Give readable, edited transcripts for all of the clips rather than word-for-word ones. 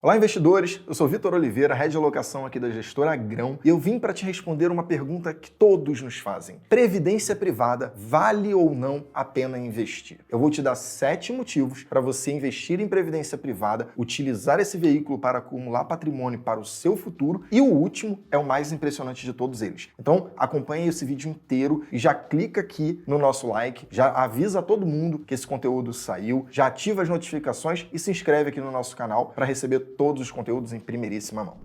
Olá, investidores! Eu sou Vitor Oliveira, Head de Alocação aqui da Gestora Agrão, e eu vim para te responder uma pergunta que todos nos fazem. Previdência privada vale ou não a pena investir? Eu vou te dar 7 motivos para você investir em previdência privada, utilizar esse veículo para acumular patrimônio para o seu futuro, e o último é o mais impressionante de todos eles. Então, acompanhe esse vídeo inteiro e já clica aqui no nosso like, já avisa a todo mundo que esse conteúdo saiu, já ativa as notificações e se inscreve aqui no nosso canal para receber todos os conteúdos em primeiríssima mão.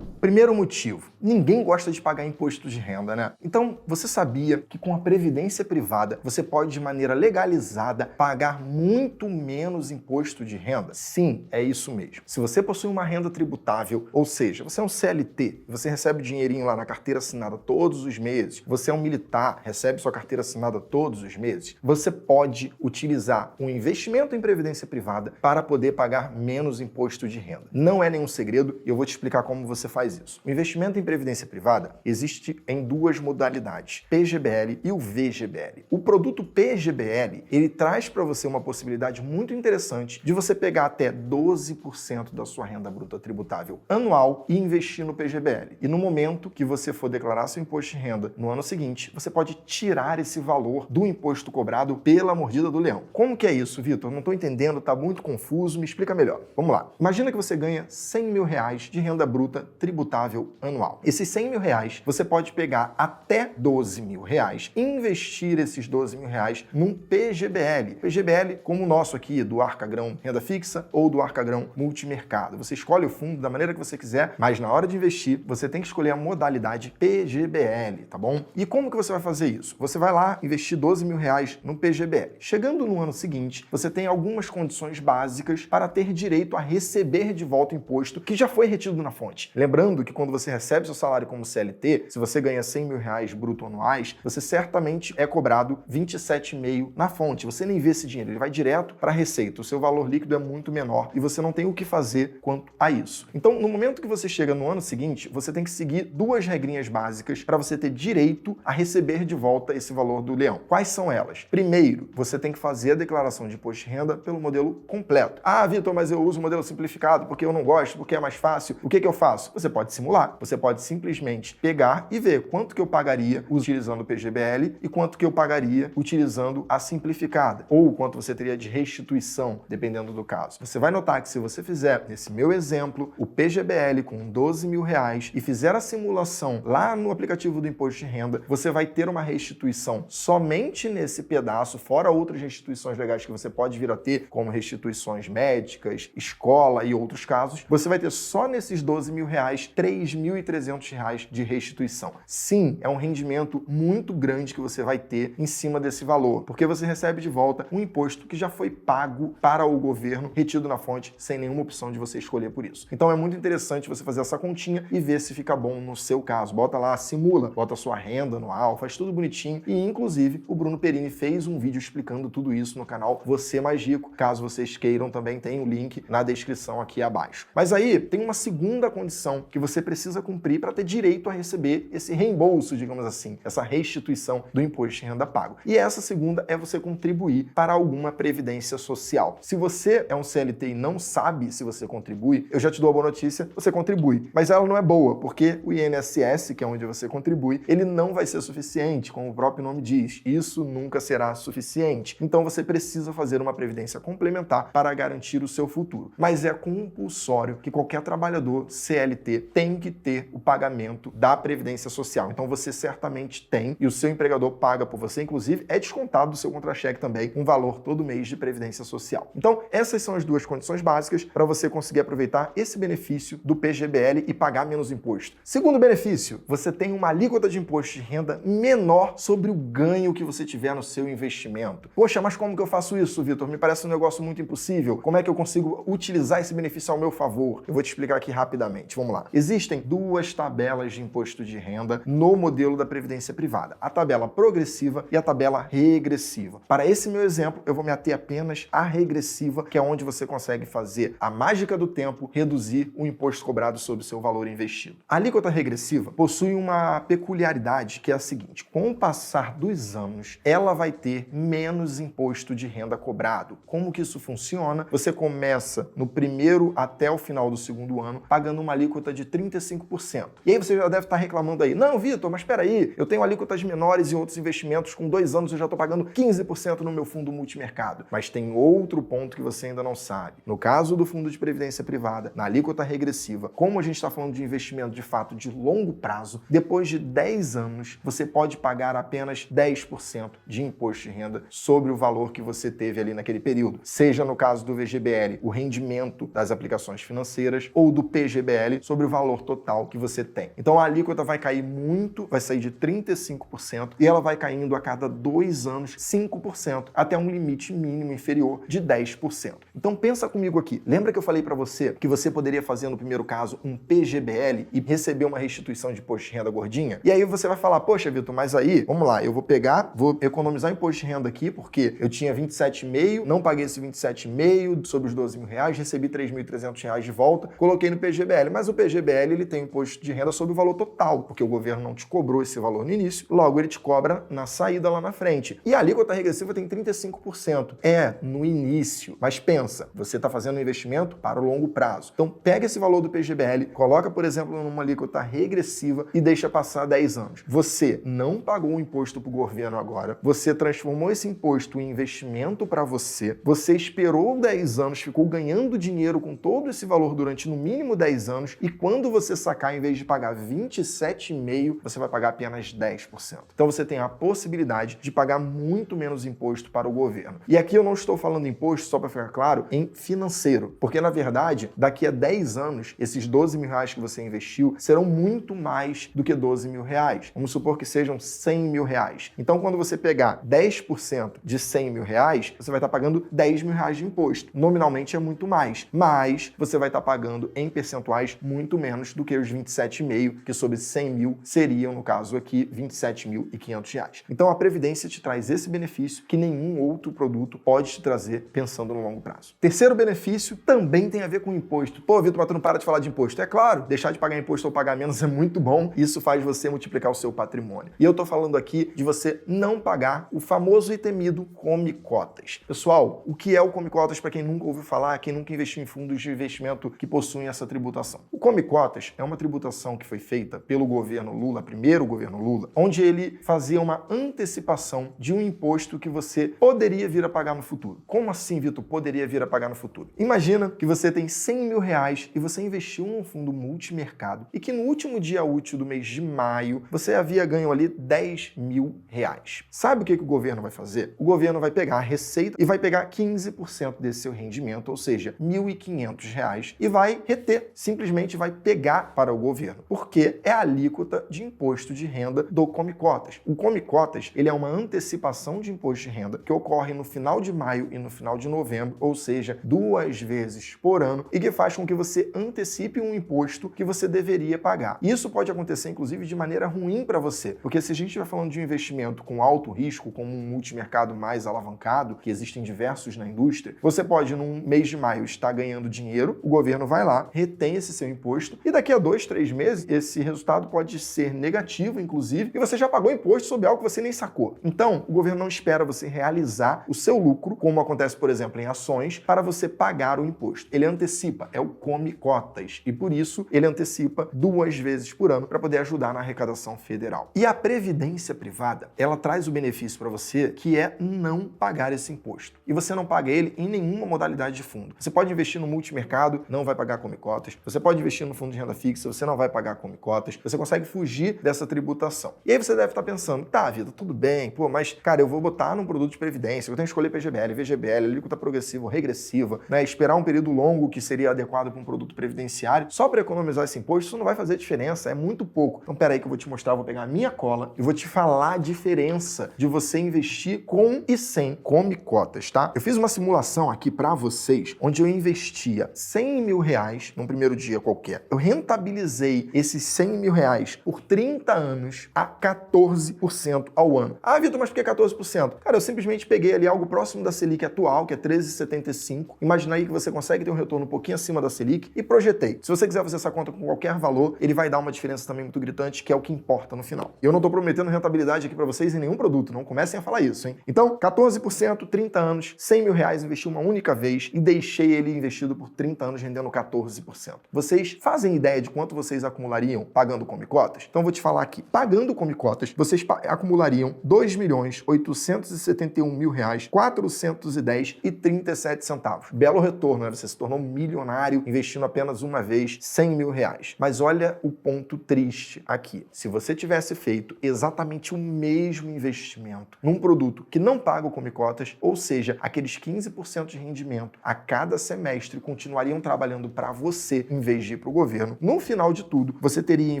Primeiro motivo, ninguém gosta de pagar imposto de renda, né? Então, você sabia que com a previdência privada, você pode de maneira legalizada pagar muito menos imposto de renda? Sim, é isso mesmo. Se você possui uma renda tributável, ou seja, você é um CLT, você recebe dinheirinho lá na carteira assinada todos os meses, você é um militar, recebe sua carteira assinada todos os meses, você pode utilizar um investimento em previdência privada para poder pagar menos imposto de renda. Não é nenhum segredo e eu vou te explicar como você faz isso. O investimento em previdência privada existe em duas modalidades, PGBL e o VGBL. O produto PGBL, ele traz para você uma possibilidade muito interessante de você pegar até 12% da sua renda bruta tributável anual e investir no PGBL. E no momento que você for declarar seu imposto de renda no ano seguinte, você pode tirar esse valor do imposto cobrado pela mordida do leão. Como que é isso, Vitor? Não estou entendendo, está muito confuso, me explica melhor. Vamos lá. Imagina que você ganha 100 mil reais de renda bruta tributável anual. Esses 100 mil reais, você pode pegar até 12 mil reais e investir esses 12 mil reais num PGBL. PGBL como o nosso aqui, do Arcagrão Renda Fixa ou do Arcagrão Multimercado. Você escolhe o fundo da maneira que você quiser, mas na hora de investir, você tem que escolher a modalidade PGBL, tá bom? E como que você vai fazer isso? Você vai lá investir 12 mil reais no PGBL. Chegando no ano seguinte, você tem algumas condições básicas para ter direito a receber de volta o imposto que já foi retido na fonte. Lembrando que quando você recebe seu salário como CLT, se você ganha 100 mil reais bruto anuais, você certamente é cobrado 27,5 na fonte. Você nem vê esse dinheiro, ele vai direto para a receita. O seu valor líquido é muito menor e você não tem o que fazer quanto a isso. Então, no momento que você chega no ano seguinte, você tem que seguir duas regrinhas básicas para você ter direito a receber de volta esse valor do leão. Quais são elas? Primeiro, você tem que fazer a declaração de imposto de renda pelo modelo completo. Ah, Vitor, mas eu uso o modelo simplificado porque eu não gosto, porque é mais fácil. O que eu faço? Você pode simular. Você pode simplesmente pegar e ver quanto que eu pagaria utilizando o PGBL e quanto que eu pagaria utilizando a simplificada, ou quanto você teria de restituição, dependendo do caso. Você vai notar que se você fizer, nesse meu exemplo, o PGBL com 12 mil reais e fizer a simulação lá no aplicativo do imposto de renda, você vai ter uma restituição somente nesse pedaço, fora outras restituições legais que você pode vir a ter, como restituições médicas, escola e outros casos. Você vai ter só nesses 12 mil reais, 3.300 reais de restituição. Sim, é um rendimento muito grande que você vai ter em cima desse valor, porque você recebe de volta um imposto que já foi pago para o governo, retido na fonte, sem nenhuma opção de você escolher por isso. Então é muito interessante você fazer essa continha e ver se fica bom no seu caso. Bota lá, simula, bota a sua renda anual, faz tudo bonitinho e, inclusive, o Bruno Perini fez um vídeo explicando tudo isso no canal Você Mais Rico. Caso vocês queiram, também tem o link na descrição aqui abaixo. Mas aí tem uma segunda condição que você precisa cumprir para ter direito a receber esse reembolso, digamos assim, essa restituição do imposto de renda pago. E essa segunda é você contribuir para alguma previdência social. Se você é um CLT e não sabe se você contribui, eu já te dou a boa notícia, você contribui. Mas ela não é boa, porque o INSS, que é onde você contribui, ele não vai ser suficiente, como o próprio nome diz. Isso nunca será suficiente. Então você precisa fazer uma previdência complementar para garantir o seu futuro. Mas é compulsório que qualquer trabalhador CLT tem que ter o pagamento da Previdência Social. Então você certamente tem e o seu empregador paga por você, inclusive é descontado do seu contra-cheque também um valor todo mês de Previdência Social. Então essas são as duas condições básicas para você conseguir aproveitar esse benefício do PGBL e pagar menos imposto. Segundo benefício, você tem uma alíquota de imposto de renda menor sobre o ganho que você tiver no seu investimento. Poxa, mas como que eu faço isso, Vitor? Me parece um negócio muito impossível. Como é que eu consigo utilizar esse benefício ao meu favor? Eu vou te explicar aqui rapidamente. Vamos lá. Existem duas tabelas de imposto de renda no modelo da Previdência Privada. A tabela progressiva e a tabela regressiva. Para esse meu exemplo, eu vou me ater apenas à regressiva, que é onde você consegue fazer a mágica do tempo, reduzir o imposto cobrado sobre o seu valor investido. A alíquota regressiva possui uma peculiaridade que é a seguinte: com o passar dos anos, ela vai ter menos imposto de renda cobrado. Como que isso funciona? Você começa no primeiro até até o final do segundo ano, pagando uma alíquota de 35%. E aí você já deve estar reclamando aí, não, Vitor, mas espera aí, eu tenho alíquotas menores em outros investimentos, com 2 anos eu já estou pagando 15% no meu fundo multimercado. Mas tem outro ponto que você ainda não sabe. No caso do fundo de previdência privada, na alíquota regressiva, como a gente está falando de investimento de fato de longo prazo, depois de 10 anos, você pode pagar apenas 10% de imposto de renda sobre o valor que você teve ali naquele período. Seja no caso do VGBL, o rendimento das aplicações financeiras, ou do PGBL, sobre o valor total que você tem. Então a alíquota vai cair muito, vai sair de 35% e ela vai caindo a cada 2 anos 5%, até um limite mínimo inferior de 10%. Então pensa comigo aqui. Lembra que eu falei para você que você poderia fazer no primeiro caso um PGBL e receber uma restituição de imposto de renda gordinha? E aí você vai falar, poxa, Vitor, mas aí, vamos lá, eu vou economizar imposto de renda aqui porque eu tinha 27,5, não paguei esse 27,5 sobre os 12 mil reais, recebi 3.300 reais de volta, coloquei no PGBL, mas o PGBL ele tem imposto de renda sobre o valor total, porque o governo não te cobrou esse valor no início, logo ele te cobra na saída lá na frente. E a alíquota regressiva tem 35%. É no início, mas pensa, você está fazendo um investimento para o longo prazo. Então pega esse valor do PGBL, coloca, por exemplo, numa alíquota regressiva e deixa passar 10 anos. Você não pagou o imposto para o governo agora, você transformou esse imposto em investimento para você esperou 10 anos, ficou ganhando dinheiro com todo esse valor durante no mínimo 10 anos e quando você sacar, em vez de pagar 27,5%, você vai pagar apenas 10%. Então você tem a possibilidade de pagar muito menos imposto para o governo. E aqui eu não estou falando imposto, só para ficar claro, em financeiro, porque na verdade, daqui a 10 anos, esses 12 mil reais que você investiu serão muito mais do que 12 mil reais. Vamos supor que sejam 100 mil reais. Então quando você pegar 10% de 100 mil reais, você vai estar pagando 10 mil reais de imposto. Nominalmente é muito mais, mas você vai estar pagando em percentuais muito menos do que os 27,5, que sobre 100 mil seriam, no caso aqui, 27.500 reais. Então a Previdência te traz esse benefício que nenhum outro produto pode te trazer pensando no longo prazo. Terceiro benefício também tem a ver com imposto. Pô, Vitor, mas tu não para de falar de imposto. É claro, deixar de pagar imposto ou pagar menos é muito bom. Isso faz você multiplicar o seu patrimônio. E eu tô falando aqui de você não pagar o famoso e temido come-cotas. Pessoal, o que é o come-cotas para quem nunca ouviu falar, quem nunca investiu em fundos de investimento que possuem essa tributação? O come-cotas é uma tributação que foi feita pelo governo Lula, primeiro governo Lula, onde ele fazia uma antecipação de um imposto que você poderia vir a pagar no futuro. Como assim, Vitor, poderia vir a pagar no futuro? Imagina que você tem 100 mil reais e você investiu num fundo multimercado e que no último dia útil do mês de maio você havia ganho ali 10 mil reais. Sabe o que o governo vai fazer? O governo vai pegar a receita e vai pegar 15% desse seu rendimento, ou seja, R$ 1.500, e vai reter, simplesmente vai pegar para o governo, porque é a alíquota de imposto de renda do come-cotas. O come-cotas, ele é uma antecipação de imposto de renda que ocorre no final de maio e no final de novembro, ou seja, 2 vezes por ano, e que faz com que você antecipe um imposto que você deveria pagar. Isso pode acontecer, inclusive, de maneira ruim para você, porque se a gente estiver falando de um investimento com alto risco, como um multimercado mais alavancado, que existem diversos na indústria, você pode, num mês de maio, estar ganhando dinheiro, o governo vai lá, retém esse seu imposto, e daqui a 2, 3 meses, esse resultado pode ser negativo, inclusive, e você já pagou imposto sobre algo que você nem sacou. Então, o governo não espera você realizar o seu lucro, como acontece, por exemplo, em ações, para você pagar o imposto. Ele antecipa, é o come-cotas, e por isso ele antecipa 2 vezes por ano para poder ajudar na arrecadação federal. E a Previdência Privada, ela traz o benefício para você, que é não pagar esse imposto. E você não paga ele em nenhuma modalidade de fundo. Você pode investir no multimercado, não vai pagar come-cotas. Você pode investir no fundo de renda fixa, você não vai pagar come-cotas. Você consegue fugir dessa tributação. E aí você deve estar pensando, tá, Vitor, tudo bem, pô, mas, cara, eu vou botar num produto de previdência, eu tenho que escolher PGBL, VGBL, alíquota progressiva ou regressiva, né? Esperar um período longo que seria adequado para um produto previdenciário, só para economizar esse imposto, isso não vai fazer diferença, é muito pouco. Então, peraí que eu vou te mostrar, vou pegar a minha cola e vou te falar a diferença de você investir com e sem come-cotas, tá? Eu fiz uma simulação aqui para vocês, onde eu investia 100 mil reais num primeiro dia qualquer. Eu rentabilizei esses 100 mil reais por 30 anos a 14% ao ano. Ah, Vitor, mas por que 14%? Cara, eu simplesmente peguei ali algo próximo da Selic atual, que é 13,75. Imagina aí que você consegue ter um retorno um pouquinho acima da Selic e projetei. Se você quiser fazer essa conta com qualquer valor, ele vai dar uma diferença também muito gritante, que é o que importa no final. Eu não estou prometendo rentabilidade aqui para vocês em nenhum produto, não comecem a falar isso, hein? Então, 14%, 30 anos, 100 mil reais, investi uma única vez e deixei ele investido por 30 30 anos rendendo 14%. Vocês fazem ideia de quanto vocês acumulariam pagando come cotas? Então vou te falar aqui. Pagando come cotas, vocês acumulariam R$ 2.871.410,37. Belo retorno, né? Você se tornou milionário investindo apenas uma vez R$ 100 mil. Mas olha o ponto triste aqui. Se você tivesse feito exatamente o mesmo investimento num produto que não paga o come cotas, ou seja, aqueles 15% de rendimento a cada semestre continuariam trabalhando para você em vez de ir para o governo, no final de tudo, você teria em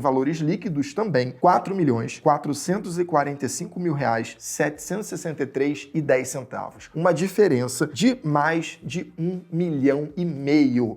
valores líquidos também R$ 4.445.763,10. Uma diferença de mais de R$ 1,5 milhão.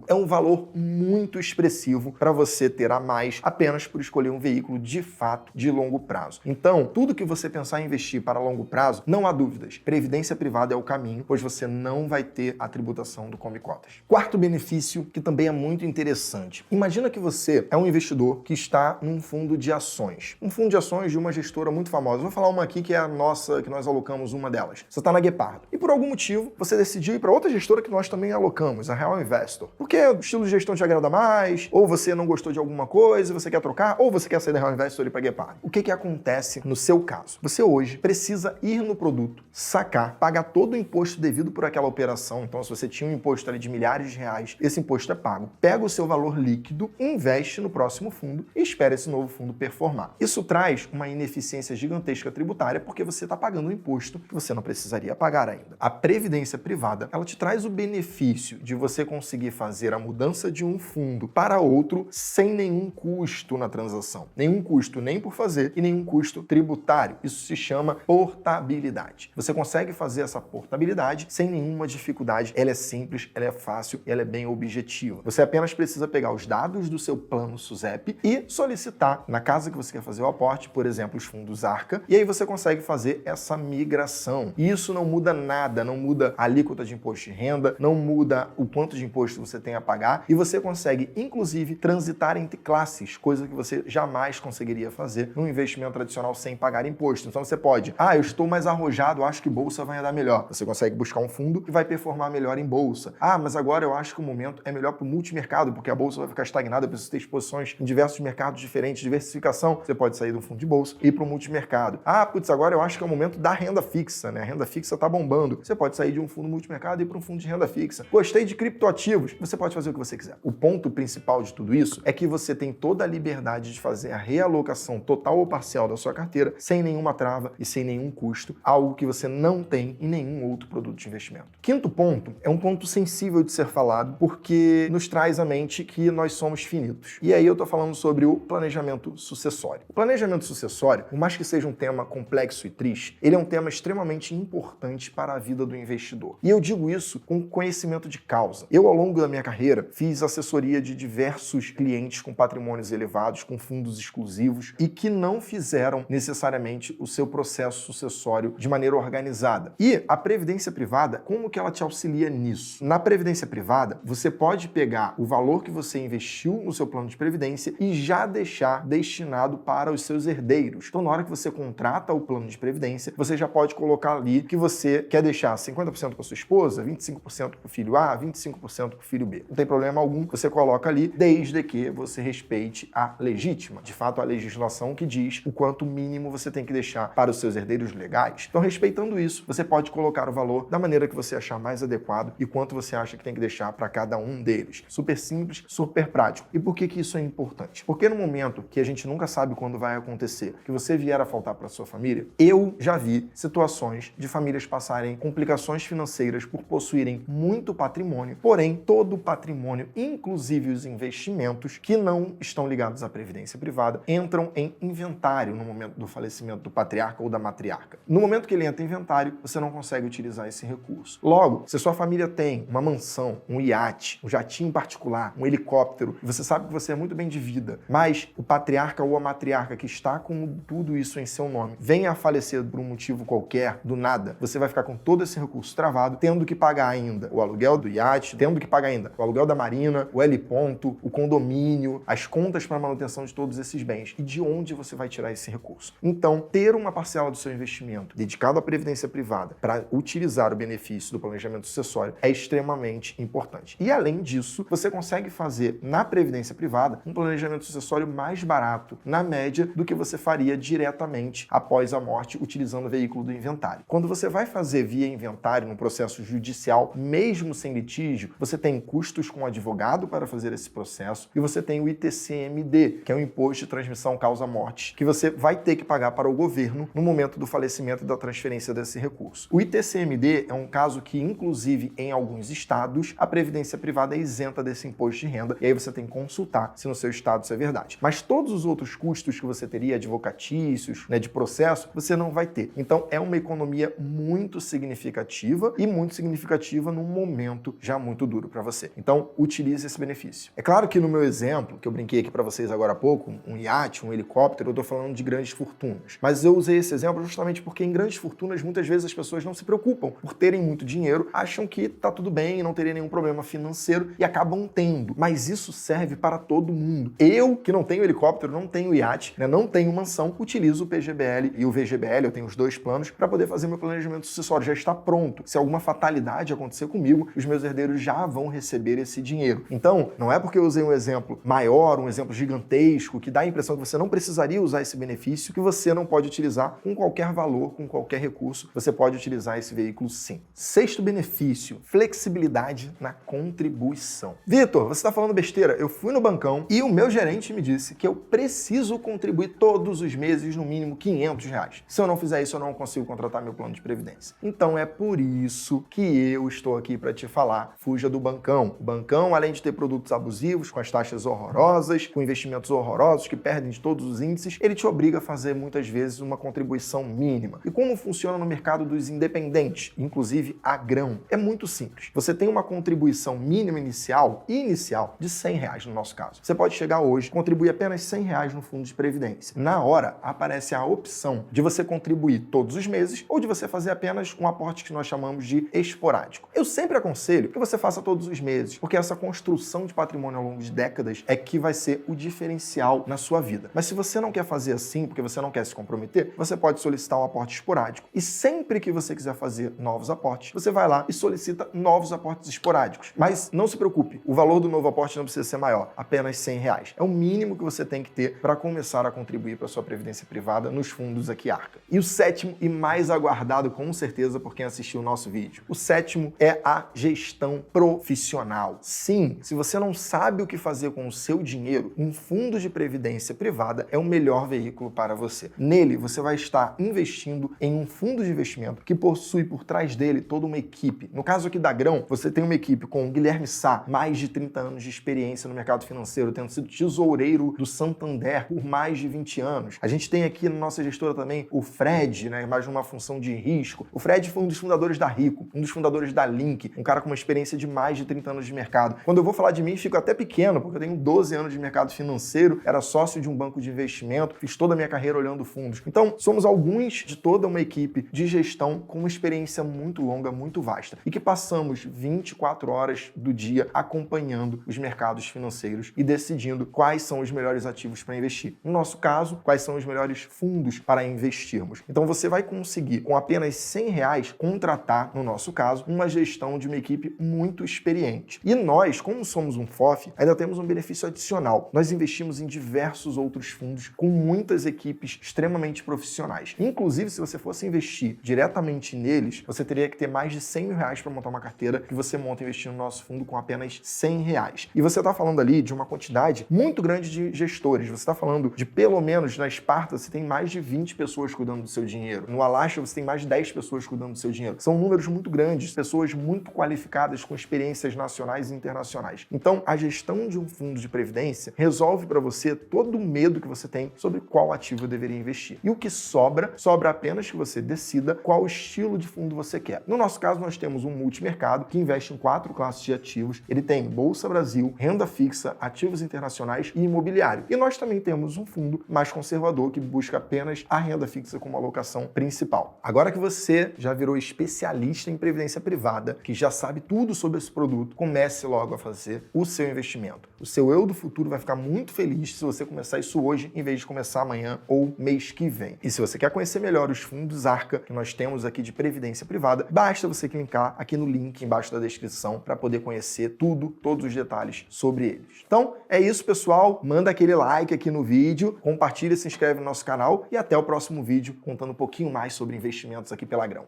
É um valor muito expressivo para você ter a mais apenas por escolher um veículo de fato de longo prazo. Então, tudo que você pensar em investir para longo prazo, não há dúvidas, previdência privada é o caminho, pois você não vai ter a tributação do come cotas. Quarto benefício, que também é muito interessante. Imagina que você é um investidor que está num fundo de ações. Um fundo de ações de uma gestora muito famosa. Vou falar uma aqui que é a nossa, que nós alocamos uma delas. Você está na Guepardo. E por algum motivo, você decidiu ir para outra gestora que nós também alocamos, a Real Investor. Porque o estilo de gestão te agrada mais, ou você não gostou de alguma coisa, você quer trocar, ou você quer sair da Real Investor e ir para Guepardo. O que acontece no seu caso? Você hoje precisa ir no produto, sacar, pagar todo o imposto devido por aquela operação. Então, se você tinha um imposto ali de milhares de reais, esse imposto é pago. Pega o seu valor líquido, investe no próximo fundo e espera esse novo fundo performar. Isso traz uma ineficiência gigantesca tributária porque você está pagando um imposto que você não precisaria pagar ainda. A previdência privada, ela te traz o benefício de você conseguir fazer a mudança de um fundo para outro sem nenhum custo na transação. Nenhum custo nem por fazer e nenhum custo tributário. Isso se chama portabilidade. Você consegue fazer essa portabilidade sem nenhuma dificuldade. Ela é simples, ela é fácil e ela é bem objetiva. Você apenas precisa pegar os dados do seu plano SUSEP e solicitar na casa que você quer fazer o aporte, por exemplo, os fundos Arca, e aí você consegue fazer essa migração. E isso não muda nada, não muda a alíquota de imposto de renda, não muda o quanto de imposto você tem a pagar, e você consegue, inclusive, transitar entre classes, coisa que você jamais conseguiria fazer num investimento tradicional sem pagar imposto. Então você pode, eu estou mais arrojado, acho que bolsa vai andar melhor. Você consegue buscar um fundo que vai performar melhor em bolsa. Mas agora eu acho que o momento é melhor para o multimercado, porque a bolsa vai ficar estagnada, eu preciso ter exposições em diversos mercados diferentes, diversificação. Você pode sair do fundo de bolsa e ir para o multimercado. Agora eu acho que é o momento da renda fixa, né? A renda fixa tá bombando. Você pode sair de um fundo multimercado e ir para um fundo de renda fixa. Gostei de criptoativos. Você pode fazer o que você quiser. O ponto principal de tudo isso é que você tem toda a liberdade de fazer a realocação total ou parcial da sua carteira sem nenhuma trava e sem nenhum custo, algo que você não tem em nenhum outro produto de investimento. Quinto ponto é um ponto sensível de ser falado porque nos traz à mente que nós somos finitos. E aí eu tô falando sobre o planejamento sucessório. O planejamento sucessório, por mais que seja um tema complexo e triste, ele é um tema extremamente importante para a vida do investidor. E eu digo isso com conhecimento de causa. Eu, ao longo da minha carreira, fiz assessoria de diversos clientes com patrimônios elevados, com fundos exclusivos e que não fizeram necessariamente o seu processo sucessório de maneira organizada. E a previdência privada, como que ela te auxilia nisso? Na previdência privada, você pode pegar o valor que você investiu no seu plano de previdência e já deixar destinado para os seus herdeiros. Então, na hora que você contrata o plano de previdência, você já pode colocar ali que você quer deixar 50% para sua esposa, 25% para o filho A, 25% para o filho B. Não tem problema algum, você coloca ali, desde que você respeite a legítima. De fato, a legislação que diz o quanto mínimo você tem que deixar para os seus herdeiros legais. Então, respeitando isso, você pode colocar o valor da maneira que você achar mais adequado e quanto você acha que tem que deixar para cada um deles. Super simples, super prático. E por que isso é importante? Porque no momento que a gente nunca sabe quando vai acontecer, que você vier a faltar para sua família, eu já vi situações de famílias passarem complicações financeiras por possuírem muito patrimônio, porém todo o patrimônio, inclusive os investimentos que não estão ligados à previdência privada, entram em inventário no momento do falecimento do patriarca ou da matriarca. No momento que ele entra em inventário, você não consegue utilizar esse recurso. Logo, se sua família tem uma mansão, um iate, um jatinho particular, um helicóptero, e você sabe que você é muito bem de vida, mas o patriarca ou a matriarca que está com tudo isso em seu nome venha a falecer por um motivo qualquer, do nada, você vai ficar com todo esse recurso travado, tendo que pagar ainda o aluguel do iate, tendo que pagar ainda o aluguel da marina, o heliponto, o condomínio, as contas para manutenção de todos esses bens. E de onde você vai tirar esse recurso? Então, ter uma parcela do seu investimento dedicado à previdência privada para utilizar o benefício do planejamento sucessório é extremamente importante. E além disso, você consegue fazer na previdência privada um planejamento sucessório mais barato, na média, do que você faria diretamente após a morte utilizando o veículo do inventário. Quando você vai fazer via inventário no processo judicial, mesmo sem litígio, você tem custos com advogado para fazer esse processo e você tem o ITCMD, que é o Imposto de Transmissão Causa-Morte, que você vai ter que pagar para o governo no momento do falecimento e da transferência desse recurso. O ITCMD é um caso que, inclusive, em alguns estados, a previdência privada é isenta desse imposto de renda e aí você tem que consultar se no seu estado isso é verdade. Mas todos os outros custos que você teria, advocatícios, de processo, você não vai ter. Então, é uma economia muito significativa e muito significativa num momento já muito duro para você. Então, utilize esse benefício. É claro que no meu exemplo, que eu brinquei aqui para vocês agora há pouco, um iate, um helicóptero, eu estou falando de grandes fortunas. Mas eu usei esse exemplo justamente porque em grandes fortunas, muitas vezes as pessoas não se preocupam por terem muito dinheiro, acham que tá tudo bem, não teria nenhum problema financeiro e acabam tendo. Mas isso serve para todo mundo. Eu, que não tenho helicóptero, não tenho iate, não tenho mansão, utilizo o PGBL e o VGBL, eu tenho os dois planos, para poder fazer meu planejamento sucessório. Já está pronto. Se alguma fatalidade acontecer comigo, os meus herdeiros já vão receber esse dinheiro. Então, não é porque eu usei um exemplo maior, um exemplo gigantesco, que dá a impressão que você não precisaria usar esse benefício, que você não pode utilizar com qualquer valor, com qualquer recurso. Você pode utilizar esse veículo sim. Sexto benefício, flexibilidade na contribuição. Vitor, você está falando besteira. Eu fui no bancão e o meu gerente me disse que eu preciso contribuir todos os meses, no mínimo R$500. Se eu não fizer isso, eu não consigo contratar meu plano de previdência. Então é por isso que eu estou aqui para te falar, fuja do bancão. O bancão, além de ter produtos abusivos, com as taxas horrorosas, com investimentos horrorosos que perdem de todos os índices, ele te obriga a fazer muitas vezes uma contribuição mínima. E como funciona no mercado dos independentes, inclusive Agrão? É muito simples. Você tem uma contribuição mínima inicial de R$100 no nosso caso. Você pode chegar hoje, contribuir apenas R$100 no fundo de previdência. Na hora, aparece a opção de você contribuir todos os meses ou de você fazer apenas um aporte que nós chamamos de esporádico. Eu sempre aconselho que você faça todos os meses, porque essa construção de patrimônio ao longo de décadas é que vai ser o diferencial na sua vida. Mas se você não quer fazer assim, porque você não quer se comprometer, você pode solicitar um aporte esporádico. E sempre que você quiser fazer novos aportes, você vai lá e solicita novos aportes esporádicos. Mas não se preocupe, o valor do novo aporte não precisa ser maior, apenas R$100. É o mínimo que você tem que ter para começar a contribuir para a sua previdência privada nos fundos aqui Arca. E o sétimo e mais aguardado, com certeza, por quem assistiu o nosso vídeo. O sétimo é a gestão profissional. Sim, se você não sabe o que fazer com o seu dinheiro, um fundo de previdência privada é o melhor veículo para você. Nele, você vai estar investindo em um fundo de investimento que possui por trás dele toda uma equipe. No caso aqui da Grão, você tem uma equipe com o Guilherme Sá, mais de 30 anos de experiência no mercado financeiro, tendo sido tesoureiro do Santander por mais de 20 anos. A gente tem aqui na nossa gestora também o Fred, mais numa função de risco. O Fred foi um dos fundadores da Rico, um dos fundadores da Link, um cara com uma experiência de mais de 30 anos de mercado. Quando eu vou falar de mim, fico até pequeno, porque eu tenho 12 anos de mercado financeiro, era sócio de um banco de investimento, fiz toda a minha carreira olhando fundos. Então, somos alguns de toda uma equipe de gestão com uma experiência muito longa, muito vasta, e que passamos 24 horas do dia acompanhando os mercados financeiros e decidindo quais são os melhores ativos para investir. No nosso caso, quais são os melhores fundos para investirmos. Então, você vai conseguir, com apenas R$100, contratar, no nosso caso, uma gestão de uma equipe muito experiente. E nós, como somos um FOF, ainda temos um benefício adicional. Nós investimos em diversos outros fundos com muitas equipes extremamente profissionais. Inclusive, se você fosse investir diretamente neles, você teria que ter mais de R$100 mil para montar uma carteira que você monta investindo no nosso fundo com apenas R$100. E você está falando ali de uma quantidade muito grande de gestores. Você está falando de, pelo menos, na Esparta, você tem mais de 20 pessoas cuidando do seu dinheiro. No Alasha, você tem mais de 10 pessoas cuidando do seu dinheiro. São números muito grandes, pessoas muito qualificadas com experiências nacionais e internacionais. Então, a gestão de um fundo de previdência resolve para você todo o medo que você tem sobre qual ativo deveria investir. E o que sobra apenas que você decida qual estilo de fundo você quer. No nosso caso, nós temos um multimercado que investe em 4 classes de ativos. Ele tem Bolsa Brasil, renda fixa, ativos internacionais e imobiliário. E nós também temos um fundo mais conservador que busca apenas a renda fixa como alocação principal. Agora que você já virou especialista em previdência privada, que já sabe tudo sobre esse produto, comece logo a fazer o seu investimento. O seu eu do futuro vai ficar muito feliz se você começar isso hoje, em vez de começar amanhã ou mês que vem. E se você quer conhecer melhor os fundos Arca que nós temos aqui de previdência privada, basta você clicar aqui no link embaixo da descrição para poder poder conhecer tudo, todos os detalhes sobre eles. Então, é isso, pessoal. Manda aquele like aqui no vídeo, compartilha, se inscreve no nosso canal e até o próximo vídeo contando um pouquinho mais sobre investimentos aqui pela Grão.